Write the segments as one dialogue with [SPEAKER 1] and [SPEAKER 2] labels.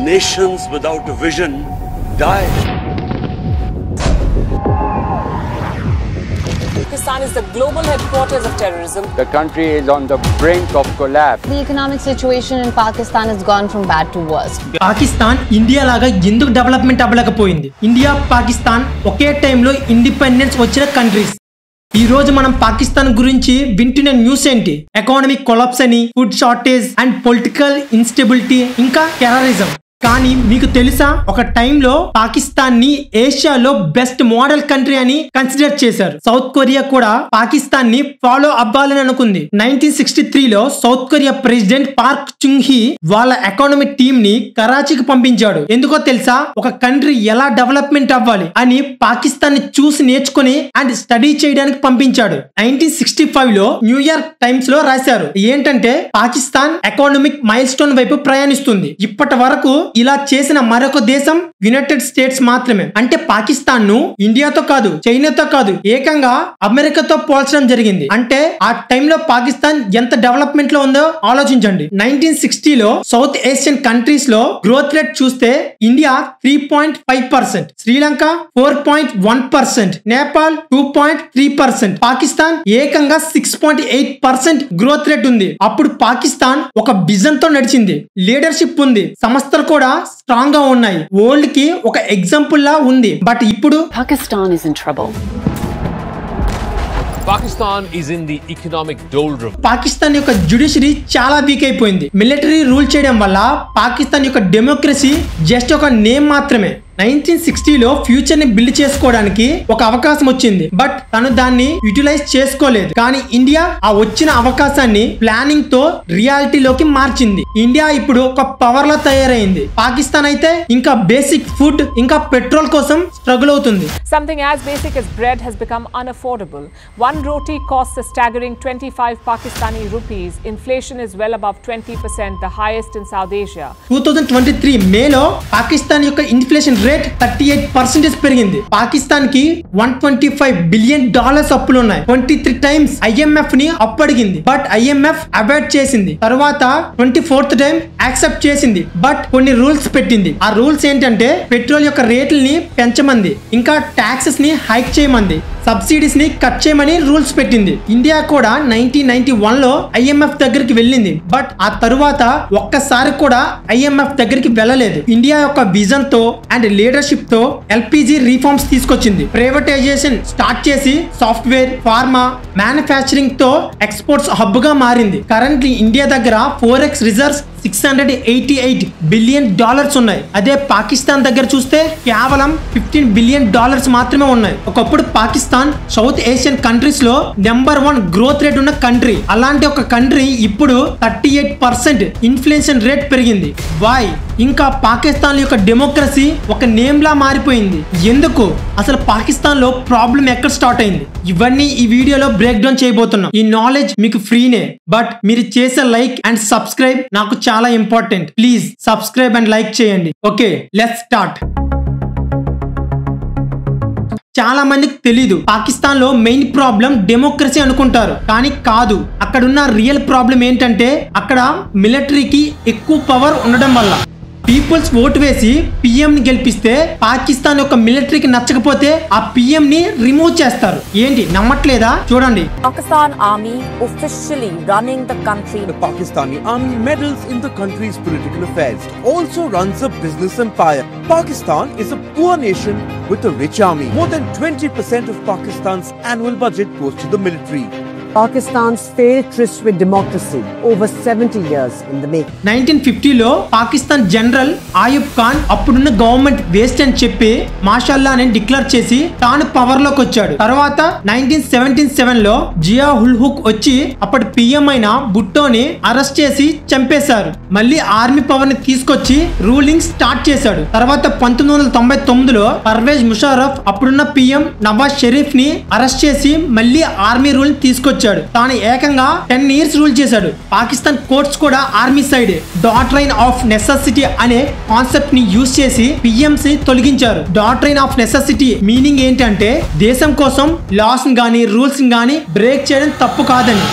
[SPEAKER 1] Nations without a vision die.
[SPEAKER 2] Pakistan is the global headquarters of terrorism.
[SPEAKER 3] The country is on the brink of collapse.
[SPEAKER 4] The economic situation in Pakistan has gone from bad to worse.
[SPEAKER 5] Pakistan India లాగా ఎందుకు development అవ్వలేకపోయింది? India Pakistan ఒకే టైంలో independence వచ్చిన countries. ఈ రోజు మనం పాకిస్తాన్ గురించి వింటున్న news ఏంటి? ఎకానమిక్ కొలాప్స్ అని, food shortage and political instability, ఇంకా టెర్రరిజం. కానీ మీకు తెలుసా, ఒక టైంలో పాకిస్తాన్ ని ఏషియాలో బెస్ట్ మోడల్ కంట్రీ అని కన్సిడర్ చేశారు. సౌత్ కొరియా కూడా పాకిస్తాన్ ని ఫాలో అవ్వాలని అనుకుంది. 1963లో South Korea president Park Chung Hee వాళ్ళ ఎకానమిక్ టీమ్ ని కరాచీకి పంపించాడు. ఎందుకో తెలుసా? ఒక కంట్రీ ఎలా డెవలప్మెంట్ అవ్వాలి అని పాకిస్తాన్ ని చూసి నేర్చుకుని అండ్ స్టడీ చేయడానికి పంపించాడు. 1965లో న్యూయార్క్ టైమ్స్ లో రాశారు ఏంటంటే, పాకిస్తాన్ ఎకానమిక్ మైల్ స్టోన్ వైపు ప్రయాణిస్తుంది. ఇప్పటి వరకు ఇలా చేసిన మరొక దేశం యునైటెడ్ స్టేట్స్ మాత్రమే. అంటే పాకిస్తాన్ ను ఇండియాతో కాదు, చైనాతో కాదు, ఏకంగా అమెరికాతో పోల్చడం జరిగింది. అంటే ఆ టైంలో పాకిస్తాన్ ఎంత డెవలప్మెంట్ లో ఉందో ఆలోచించండి. 1960లో సౌత్ ఏషియన్ కంట్రీస్ లో గ్రోత్ రేట్ చూస్తే ఇండియా 3.5%, శ్రీలంక 4.1%, నేపాల్ 2.3%, పాకిస్తాన్ ఏకంగా 6.8% గ్రోత్ రేట్ ఉంది. అప్పుడు పాకిస్తాన్ ఒక విజన్ తో నడిచింది, లీడర్షిప్ ఉంది, సంస్థలు కూడా స్ట్రాంగ్ గా ఉన్నాయి, వరల్డ్ కి ఒక ఎగ్జాంపుల్ లా ఉంది. బట్ ఇప్పుడు
[SPEAKER 2] Pakistan is in trouble.
[SPEAKER 6] Pakistan is in the economic doldrums.
[SPEAKER 5] Pakistan యొక్క జ్యుడిషియరీ చాలా వీక్ అయిపోయింది. మిలిటరీ రూల్ చేయడం వల్ల పాకిస్తాన్ యొక్క డెమోక్రసీ జస్ట్ ఒక నేమ్ మాత్రమే. 1960లో ఫ్యూచర్ ని బిల్డ్ చేసుకోవడానికి ఒక అవకాశం వచ్చింది, బట్ తను దాన్ని యూటిలైజ్ చేసుకోలేదు. కానీ ఇండియా ఆ వచ్చిన అవకాశాన్ని ప్లానింగ్ తో రియాలిటీలోకి మార్చింది. ఇండియా ఇప్పుడు ఒక పవర్ లో తయారైంది. పాకిస్తాన్ అయితే ఇంకా బేసిక్ ఫుడ్, ఇంకా పెట్రోల్ కోసం స్ట్రగుల్ అవుతుంది.
[SPEAKER 2] Something as basic as bread has become unaffordable. One roti costs a staggering 25 Pakistani rupees. Inflation is well above 20%, the highest in South Asia.
[SPEAKER 5] 2023 మేలో పాకిస్తాన్ యొక్క ఇన్ఫ్లేషన్ రేట్ 38% పెరిగింది. పాకిస్తాన్ కి $125 బిలియన్ అప్పులు ఉన్నాయి. 23 times IMF ని అప్పు అడిగింది, బట్ IMF అవాయిడ్ చేసింది. తర్వాత 24th టైం యాక్సెప్ట్ చేసింది, బట్ కొన్ని రూల్స్ పెట్టింది. ఆ రూల్స్ ఏంటంటే, పెట్రోల్ యొక్క రేట్లని పెంచమంది, ఇంకా ట్యాక్సెస్ ని హైక్ చేయమంది, సబ్సిడీస్ ని కట్ చేయమని రూల్స్ పెట్టింది. ఇండియా కూడా 1991లో IMF దగ్గరికి వెళ్ళింది, బట్ ఆ తరువాత ఒక్కసారి కూడా IMF దగ్గరికి వెళ్ళలేదు. ఇండియా యొక్క విజన్ తో అండ్ లీడర్షిప్ తో LPG రిఫార్మ్స్ తీసుకొచ్చింది. ప్రైవేటైజేషన్ స్టార్ట్ చేసి సాఫ్ట్వేర్, ఫార్మా, మ్యానుఫ్యాక్చరింగ్ తో ఎక్స్పోర్ట్స్ హబ్ గా మారింది. కరెంట్లీ ఇండియా దగ్గర 4x రిజర్వ్స్ $688 బిలియన్ ఉన్నాయి. అదే పాకిస్తాన్ దగ్గర చూస్తే కేవలం $15 బిలియన్ మాత్రమే ఉన్నాయి. ఒకప్పుడు పాకిస్తాన్ సౌత్ ఏషియన్ కంట్రీస్ లో నెంబర్ 1 గ్రోత్ రేట్ ఉన్న కంట్రీ. అలాంటి ఒక కంట్రీ ఇప్పుడు 38% ఇన్ఫ్లేషన్ రేట్ పెరిగింది. వై? ఇంకా పాకిస్తాన్ యొక్క డెమోక్రసీ ఒక నేమ్ లా మారిపోయింది. ఎందుకు? అసలు పాకిస్తాన్ లో ప్రాబ్లం ఎక్కడ స్టార్ట్ అయింది? ఇవన్నీ ఈ వీడియోలో బ్రేక్ డౌన్ చేయబోతున్నాం. ఈ నాలెడ్జ్ మీకు ఫ్రీనే, బట్ మీరు చేసే లైక్ అండ్ సబ్స్క్రైబ్ నాకు చాలా important. Please subscribe and like చేయండి. Okay, let's start. చాలా మందికి తెలీదు, పాకిస్తాన్ లో మెయిన్ ప్రాబ్లం డెమోక్రసీ అనుకుంటారు, కానీ కాదు. అక్కడున్న రియల్ ప్రాబ్లం ఏంటంటే, అక్కడ మిలిటరీకి ఎక్కువ పవర్ ఉండడం వల్ల. పీపుల్స్ ఓటు వేసి PM ని గెలిపిస్తే పాకిస్తాన్ యొక్క మిలిటరీకి నచ్చకపోతే ఆ PM ని రిమూవ్ చేస్తారు. ఏంటి నమ్మట్లేదా? చూడండి.
[SPEAKER 2] Pakistan Army officially running the country.
[SPEAKER 7] The Pakistani army meddles in the country's political affairs, also runs a business empire. Pakistan is a poor nation with a rich army. More than 20% of Pakistan's annual budget goes to the military.
[SPEAKER 8] Pakistan's failed tryst with democracy over 70 years in the making.
[SPEAKER 5] 1950లో Pakistan general Ayub Khan అప్పుడున్న government waste అని చెప్పి మాషాల్లా అని declare చేసి తాను power లోకి వచ్చాడు. తర్వాత 1977లో జియా ఉల్ హక్ వచ్చి అప్పటి PM అయిన భుట్టోని అరెస్ట్ చేసి చంపేశారు. మళ్ళీ ఆర్మీ పవర్ ని తీసుకొచ్చి రూలింగ్ స్టార్ట్ చేశాడు. తర్వాత 1999లో పర్వేజ్ ముషర్రఫ్ అప్పుడున్న PM నవాజ్ షరీఫ్ ని అరెస్ట్ చేసి మళ్ళీ ఆర్మీ రూల్ తీసుకొచ్చాడు. తాను ఏకంగా 10 years రూల్ చేశాడు. పాకిస్తాన్ కోర్ట్స్ కూడా army side. Doctrine of necessity అనే కాన్సెప్ట్ ని యూజ్ చేసి PMs ని తొలగించారు. డాక్ట్రైన్ ఆఫ్ నెసెసిటీ మీనింగ్ ఏంటంటే, దేశం కోసం లాస్ గానీ రూల్స్ గానీ బ్రేక్ చేయడం తప్పు కాదని.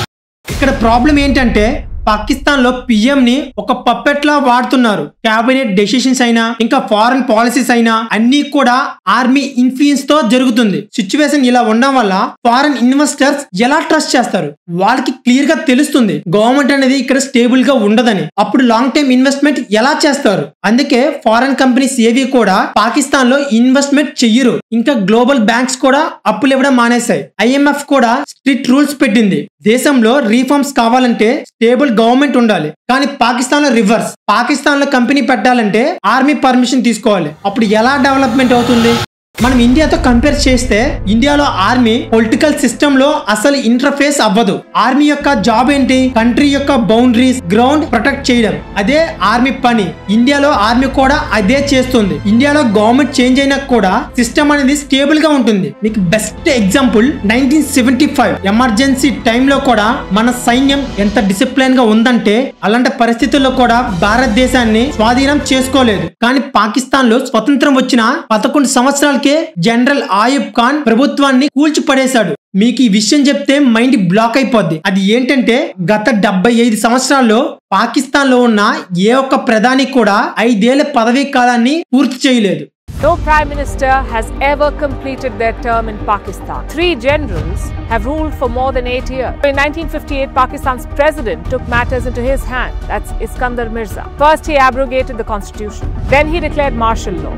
[SPEAKER 5] ఇక్కడ ప్రాబ్లం ఏంటంటే, పాకిస్తాన్ లో పిఎం ని ఒక పప్పెట్ లా వాడుతున్నారు. క్యాబినెట్ డెసిషన్స్ అయినా ఇంకా ఫారెన్ పాలసీస్ అయినా అన్ని కూడా ఆర్మీ ఇన్ఫ్లుయెన్స్ తో జరుగుతుంది. సిచ్యువేషన్ ఇలా ఉండడం వల్ల ఫారెన్ ఇన్వెస్టర్స్ ఎలా ట్రస్ట్ చేస్తారు? వాళ్ళకి క్లియర్ గా తెలుస్తుంది గవర్నమెంట్ అనేది ఇక్కడ స్టేబుల్ గా ఉండదని. అప్పుడు లాంగ్ టైమ్ ఇన్వెస్ట్మెంట్ ఎలా చేస్తారు? అందుకే ఫారెన్ కంపెనీస్ ఏవి కూడా పాకిస్తాన్ లో ఇన్వెస్ట్మెంట్ చెయ్యరు. ఇంకా గ్లోబల్ బ్యాంక్స్ కూడా అప్పులు ఇవ్వడం మానేశాయి. IMF కూడా స్ట్రిక్ట్ రూల్స్ పెట్టింది. దేశంలో రీఫార్మ్స్ కావాలంటే స్టేబుల్ గవర్నమెంట్ ఉండాలి. కానీ పాకిస్తాన్ లో రివర్స్. పాకిస్తాన్ లో కంపెనీ పెట్టాలంటే ఆర్మీ పర్మిషన్ తీసుకోవాలి. అప్పుడు ఎలా డెవలప్మెంట్ అవుతుంది? మనం ఇండియాతో కంపేర్ చేస్తే ఇండియాలో ఆర్మీ పొలిటికల్ సిస్టమ్ లో అసలు ఇంటర్ఫేస్ అవ్వదు. ఆర్మీ యొక్క జాబ్ ఏంటి? కంట్రీ యొక్క బౌండరీస్, గ్రౌండ్ ప్రొటెక్ట్ చేయడం. అదే ఆర్మీ పని. ఇండియాలో ఆర్మీ కూడా అదే చేస్తుంది. ఇండియాలో గవర్నమెంట్ చేంజ్ అయినా కూడా సిస్టమ్ అనేది స్టేబుల్ గా ఉంటుంది. మీకు బెస్ట్ ఎగ్జాంపుల్ 1975 ఎమర్జెన్సీ టైంలో కూడా మన సైన్యం ఎంత డిసిప్లిన్ గా ఉందంటే అలాంటి పరిస్థితుల్లో కూడా భారతదేశాన్ని స్వాధీనం చేసుకోలేదు. కానీ పాకిస్తాన్ లో స్వతంత్రం వచ్చిన 11 సంవత్సరాలకే జనరల్ ఆయూబ్ ఖాన్ ప్రభుత్వాన్ని కూల్చిపడేశాడు. మీకు ఈ విషయం చెప్తే మైండ్ బ్లాక్ అయిపోద్ది. అది ఏంటంటే గత 75 సంవత్సరాల్లో పాకిస్తాన్ లో ఉన్న ఏ ఒక్క ప్రధాని కూడా 5 ఏళ్ల పదవీ కాలాన్ని పూర్తి చేయలేదు.
[SPEAKER 2] No Prime Minister has ever completed their term in Pakistan. 3 generals have ruled for more than 8 years. In 1958, Pakistan's president took matters into his hand. That's Iskandar Mirza. First, he abrogated the constitution. Then he declared martial law.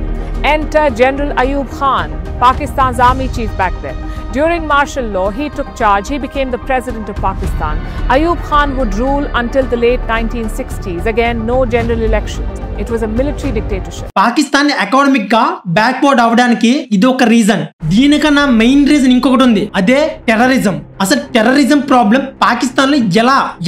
[SPEAKER 2] Enter General Ayub Khan, Pakistan's army chief back then. During martial law, he took charge. He became the president of Pakistan. Ayub Khan would rule until the late 1960s. Again, no general elections. It was a military dictatorship.
[SPEAKER 5] Pakistan economic గా backward అవడానికి ఇది ఒక reason. దీనికన్నా main reason ఇంకొకటి ఉంది. అదే terrorism. అసలు terrorism problem Pakistan లో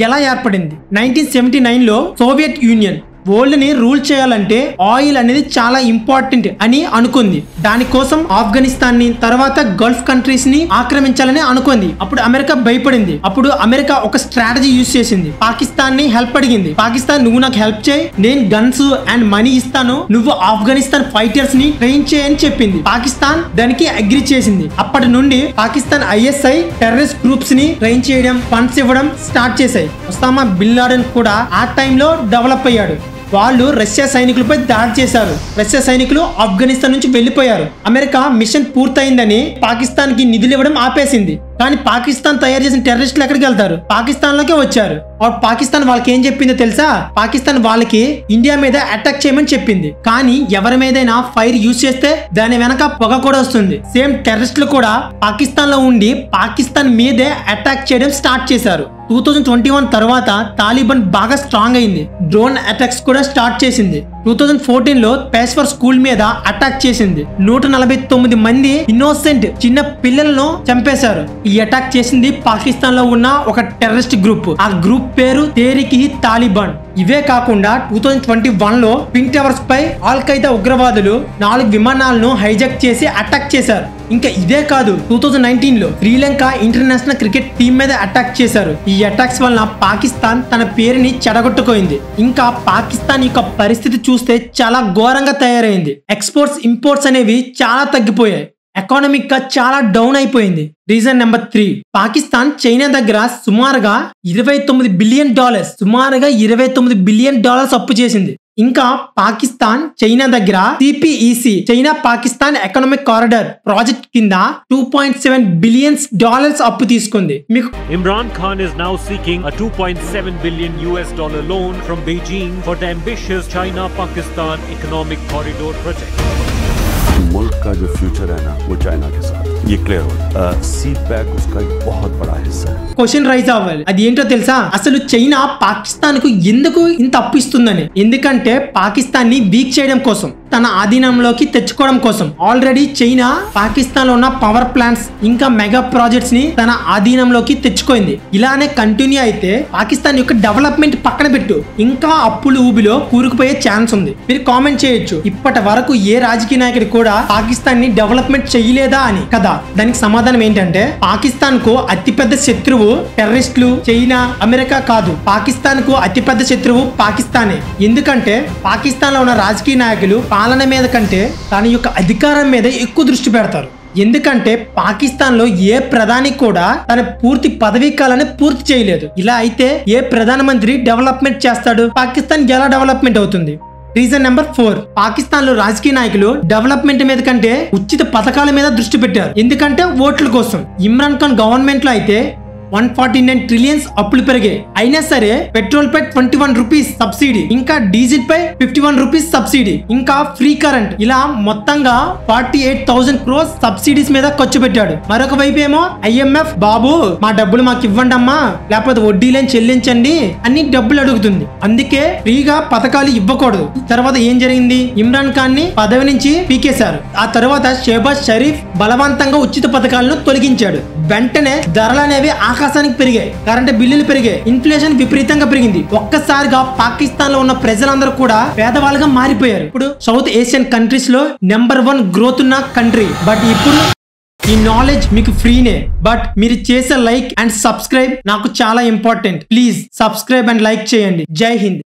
[SPEAKER 5] ఎలా ఏర్పడింది? 1979 లో సోవియట్ యూనియన్ వరల్డ్ ని రూల్ చేయాలంటే ఆయిల్ అనేది చాలా ఇంపార్టెంట్ అని అనుకుంది. దానికోసం ఆఫ్ఘనిస్తాన్ ని తర్వాత గల్ఫ్ కంట్రీస్ ని ఆక్రమించాలని అనుకుంది. అప్పుడు అమెరికా భయపడింది. అప్పుడు అమెరికా ఒక స్ట్రాటజీ యూజ్ చేసింది. పాకిస్తాన్ ని హెల్ప్ అడిగింది. పాకిస్తాన్ నువ్వు నాకు హెల్ప్ చేయి, నేను గన్స్ అండ్ మనీ ఇస్తాను, నువ్వు ఆఫ్ఘనిస్తాన్ ఫైటర్స్ ని ట్రైన్ చేయని చెప్పింది. పాకిస్తాన్ దానికి అగ్రి చేసింది. అప్పటి నుండి పాకిస్తాన్ ISI టెర్రరిస్ట్ గ్రూప్స్ ని ట్రైన్ చేయడం, ఫండ్స్ ఇవ్వడం స్టార్ట్ చేశాయి. ఒసామా బిన్ లాడెన్ కూడా ఆ టైంలో డెవలప్ అయ్యాడు. వాళ్ళు రష్యా సైనికులపై దాడి చేశారు. రష్యా సైనికులు ఆఫ్ఘనిస్తాన్ నుంచి వెళ్లిపోయారు. అమెరికా మిషన్ పూర్తయిందని పాకిస్తాన్ కి నిధులు ఇవ్వడం ఆపేసింది. కానీ పాకిస్తాన్ తయారు చేసిన టెర్రరిస్టులు ఎక్కడికి వెళ్తారు? పాకిస్తాన్ లోకే వచ్చారు. పాకిస్తాన్ వాళ్ళకి ఏం చెప్పిందో తెలుసా? పాకిస్తాన్ వాళ్ళకి ఇండియా మీద అటాక్ చేయమని చెప్పింది. కానీ ఎవరి మీదైనా ఫైర్ యూజ్ చేస్తే దాని వెనక పొగ కూడా వస్తుంది. సేమ్ టెర్రరిస్టులు కూడా పాకిస్తాన్ లో ఉండి పాకిస్తాన్ మీదే అటాక్ చేయడం స్టార్ట్ చేశారు. 2021 తర్వాత తాలిబాన్ బాగా స్ట్రాంగ్ అయింది. డ్రోన్ అటాక్స్ కూడా స్టార్ట్ చేసింది. 2014 లో పేష్వర్ స్కూల్ మీద అటాక్ చేసింది. 149 మంది ఇన్నోసెంట్ చిన్న పిల్లలను చంపేశారు. ఈ అటాక్ చేసింది పాకిస్తాన్ లో ఉన్న ఒక టెర్రరిస్ట్ గ్రూప్. ఆ గ్రూప్ పేరు తెహ్రీక్ ఇ తాలిబాన్. ఇవే కాకుండా 2021 లో ట్విన్ టవర్స్ పై ఆల్ ఖైదా ఉగ్రవాదులు 4 విమానాలను హైజాక్ చేసి అటాక్ చేశారు. ఇంకా ఇదే కాదు, 2019 లో శ్రీలంక ఇంటర్నేషనల్ క్రికెట్ టీం మీద అటాక్ చేశారు. ఈ అటాక్స్ వలన పాకిస్తాన్ తన పేరుని చెడగొట్టుకోయింది. ఇంకా పాకిస్తాన్ యొక్క పరిస్థితి చూస్తే చాలా ఘోరంగా తయారైంది. ఎక్స్పోర్ట్స్ ఇంపోర్ట్స్ అనేవి చాలా తగ్గిపోయాయి. ఎకానమిక్ గా చాలా డౌన్ అయిపోయింది. రీజన్ నెంబర్ 3, పాకిస్తాన్ చైనా దగ్గర సుమారుగా $29 బిలియన్ అప్పు చేసింది. ఇంకా పాకిస్తాన్ చైనా దగ్గర CPEC China Pakistan economic corridor project కింద $2.7 బిలియన్ అప్పు తీసుకుంది. మీకు
[SPEAKER 9] Imran Khan is now seeking a $2.7 billion loan from Beijing for the ambitious China-Pakistan economic corridor project.
[SPEAKER 1] मुल्क का जो फ्यूचर है ना वो चाइना के साथ ये क्लियर हो. CPEC उसका एक बहुत बड़ा हिस्सा है.
[SPEAKER 5] క్వశ్చన్ రైజ్ అవ్వాలి. అది ఏంటో తెలుసా? అసలు చైనా పాకిస్తాన్ కు ఎందుకు ఇంత అప్పు ఇస్తుందని? ఎందుకంటే పాకిస్తాన్ ని వీక్ చేయడం కోసం, తన ఆధీనంలోకి తెచ్చుకోవడం కోసం. ఆల్రెడీ చైనా పాకిస్తాన్ లో ఉన్న పవర్ ప్లాంట్స్ ఇంకా మెగా ప్రాజెక్ట్స్ ని తన ఆధీనంలోకి తెచ్చుకోయింది. ఇలానే కంటిన్యూ అయితే పాకిస్తాన్ యొక్క డెవలప్మెంట్ పక్కన పెట్టు, ఇంకా అప్పులు ఊబిలో కూరుకుపోయే ఛాన్స్ ఉంది. మీరు కామెంట్ చేయొచ్చు, ఇప్పటి వరకు ఏ రాజకీయ నాయకుడు కూడా పాకిస్తాన్ ని డెవలప్మెంట్ చేయలేదా అని కదా. దానికి సమాధానం ఏంటంటే పాకిస్తాన్ కు అతిపెద్ద శత్రువు టెర్రరిస్టులు, చైనా, అమెరికా కాదు. పాకిస్తాన్ కు అతిపెద్ద శత్రువు పాకిస్తానే. ఎందుకంటే పాకిస్తాన్ లో ఉన్న రాజకీయ నాయకులు పాలన మీద కంటే తన యొక్క అధికారం మీద ఎక్కువ దృష్టి పెడతారు. ఎందుకంటే పాకిస్తాన్ లో ఏ ప్రధాని కూడా తన పూర్తి పదవీ కాలాన్ని పూర్తి చేయలేదు. ఇలా అయితే ఏ ప్రధానమంత్రి డెవలప్మెంట్ చేస్తాడు? పాకిస్తాన్ ఎలా డెవలప్మెంట్ అవుతుంది? రీజన్ నెంబర్ 4, పాకిస్తాన్ లో రాజకీయ నాయకులు డెవలప్మెంట్ మీద కంటే ఉచిత పథకాల మీద దృష్టి పెట్టారు. ఎందుకంటే ఓట్ల కోసం. ఇమ్రాన్ ఖాన్ గవర్నమెంట్ లో అయితే 149 ట్రిలియన్స్ అప్పులు పెరిగాయి. అయినా సరే పెట్రోల్ పై 21 రూపీస్ సబ్సిడీ, ఇంకా డీజిల్ పై 51 రూపీస్ సబ్సిడీ, ఇంకా ఫ్రీ కరెంట్, ఇలా మొత్తంగా 48,000 crores సబ్సిడీస్ మీద ఖర్చు పెట్టాడు. మరొక వైపు ఏమో IMF బాబు మా డబ్బులు మాకు ఇవ్వండి అమ్మా, లేకపోతే వడ్డీలేని చెల్లించండి అని డబ్బులు అడుగుతుంది. అందుకే ఫ్రీగా పథకాలు ఇవ్వకూడదు. తర్వాత ఏం జరిగింది? ఇమ్రాన్ ఖాన్ ని పదవి నుంచి పీకేశారు. ఆ తర్వాత షెహబాజ్ షరీఫ్ బలవంతంగా ఉచిత పథకాలను తొలగించాడు. వెంటనే ధరలు అనేవి ఆకాశానికి పెరిగాయి. కరెంట్ బిల్లులు పెరిగాయి. ఇన్ఫ్లేషన్ విపరీతంగా పెరిగింది. ఒక్కసారిగా పాకిస్తాన్ లో ఉన్న ప్రజలందరూ కూడా పేదవాళ్ళుగా మారిపోయారు. ఇప్పుడు సౌత్ ఏషియన్ కంట్రీస్ లో నెంబర్ 1 గ్రోత్ ఉన్న కంట్రీ. బట్ ఇప్పుడు ఈ నాలెడ్జ్ మీకు ఫ్రీనే. బట్ మీరు చేసే లైక్ అండ్ సబ్స్క్రైబ్ నాకు చాలా important. Please subscribe and like చేయండి. జై హింద్.